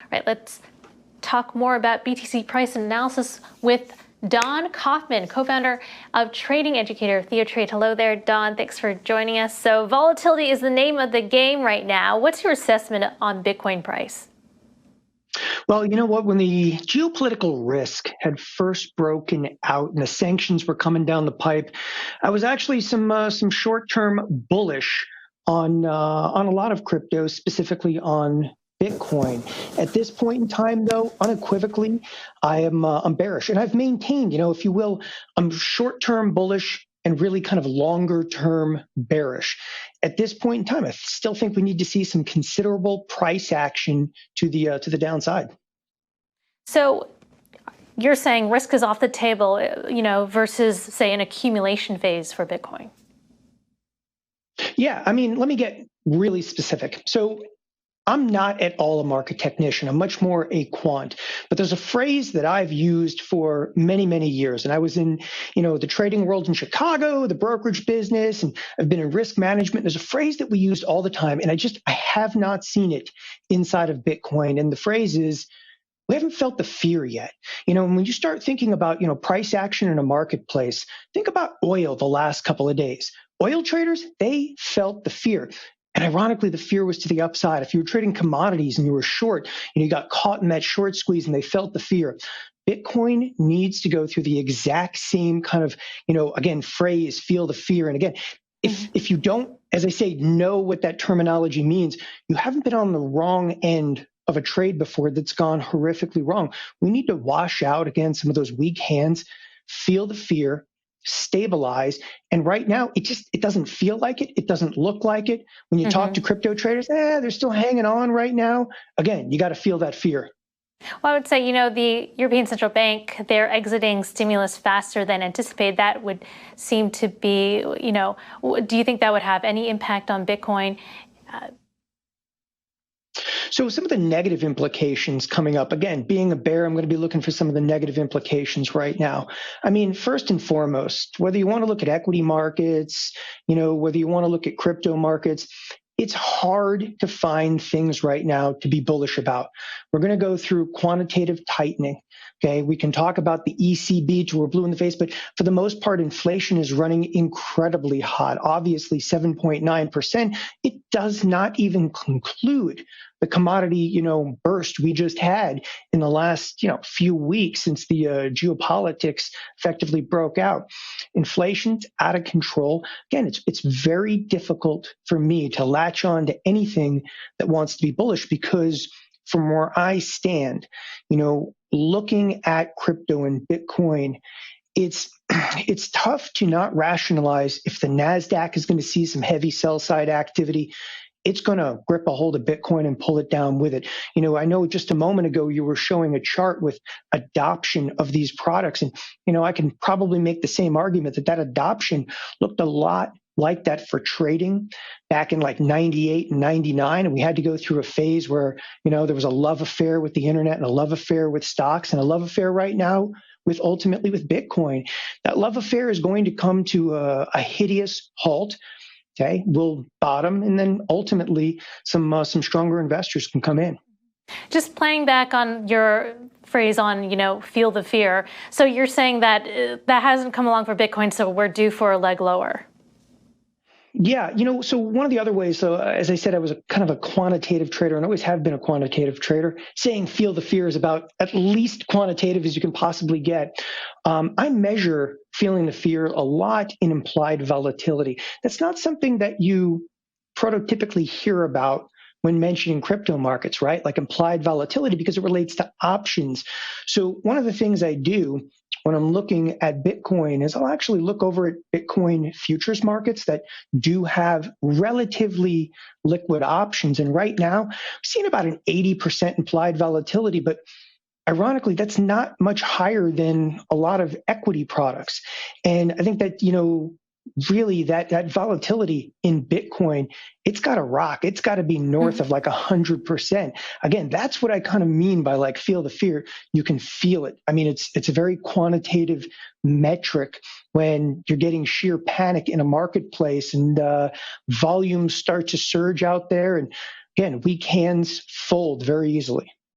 All right, let's talk more about BTC price analysis with Don Kaufman, co-founder of trading educator TheoTrade. Hello there, Don. Thanks for joining us. So volatility is the name of the game right now. What's your assessment on Bitcoin price? Well, you know what? When the geopolitical risk had first broken out and the sanctions were coming down the pipe, I was actually some short-term bullish on a lot of cryptos, specifically on Bitcoin. At this point in time, though, unequivocally, I'm bearish, and I've maintained, if you will, I'm short-term bullish and really kind of longer-term bearish. At this point in time, I still think we need to see some considerable price action to the downside. So you're saying risk is off the table, versus, say, an accumulation phase for Bitcoin? Yeah, I mean, let me get really specific. So I'm not at all a market technician. I'm much more a quant. But there's a phrase that I've used for many, many years. And I was in, the trading world in Chicago, the brokerage business, and I've been in risk management. There's a phrase that we used all the time, and I have not seen it inside of Bitcoin. And the phrase is, we haven't felt the fear yet. When you start thinking about, price action in a marketplace, think about oil the last couple of days. Oil traders, they felt the fear. And ironically, the fear was to the upside. If you were trading commodities and you were short, you got caught in that short squeeze and they felt the fear. Bitcoin needs to go through the exact same kind of, again, phrase, feel the fear. And again, if you don't, as I say, know what that terminology means, you haven't been on the wrong end of a trade before that's gone horrifically wrong. We need to wash out, again, some of those weak hands, feel the fear, stabilize. And right now, it doesn't feel like it. It doesn't look like it. When you talk to crypto traders, they're still hanging on right now. Again, you got to feel that fear. Well, I would say, the European Central Bank, they're exiting stimulus faster than anticipated. That would seem to be, do you think that would have any impact on Bitcoin? So some of the negative implications coming up, again, being a bear, I'm going to be looking for some of the negative implications right now. I mean, first and foremost, whether you want to look at equity markets, whether you want to look at crypto markets, it's hard to find things right now to be bullish about. We're going to go through quantitative tightening. Okay, we can talk about the ECB till we're blue in the face, but for the most part, inflation is running incredibly hot. Obviously, 7.9%. It does not even conclude the commodity, burst we just had in the last, few weeks since the geopolitics effectively broke out. Inflation's out of control. Again, it's very difficult for me to latch on to anything that wants to be bullish because from where I stand, looking at crypto and Bitcoin, it's tough to not rationalize if the NASDAQ is going to see some heavy sell side activity. It's going to grip a hold of Bitcoin and pull it down with it. I know just a moment ago you were showing a chart with adoption of these products. And, I can probably make the same argument that adoption looked a lot like that for trading back in like 98 and 99. And we had to go through a phase where, there was a love affair with the internet and a love affair with stocks and a love affair right now ultimately with Bitcoin. That love affair is going to come to a hideous halt. Okay, we'll bottom, and then ultimately some stronger investors can come in. Just playing back on your phrase on, feel the fear. So you're saying that that hasn't come along for Bitcoin, so we're due for a leg lower. Yeah, so one of the other ways, so as I said, I was kind of a quantitative trader and always have been a quantitative trader. Saying feel the fear is about at least quantitative as you can possibly get. I measure feeling the fear a lot in implied volatility. That's not something that you prototypically hear about when mentioning crypto markets, right? Like implied volatility because it relates to options. So one of the things I do when I'm looking at Bitcoin is I'll actually look over at Bitcoin futures markets that do have relatively liquid options. And right now, I'm seeing about an 80% implied volatility, but ironically, that's not much higher than a lot of equity products. And I think that, really that volatility in Bitcoin, it's got to rock. It's got to be north of like 100%. Again, that's what I kind of mean by like feel the fear. You can feel it. I mean, it's a very quantitative metric when you're getting sheer panic in a marketplace and volumes start to surge out there. And again, weak hands fold very easily.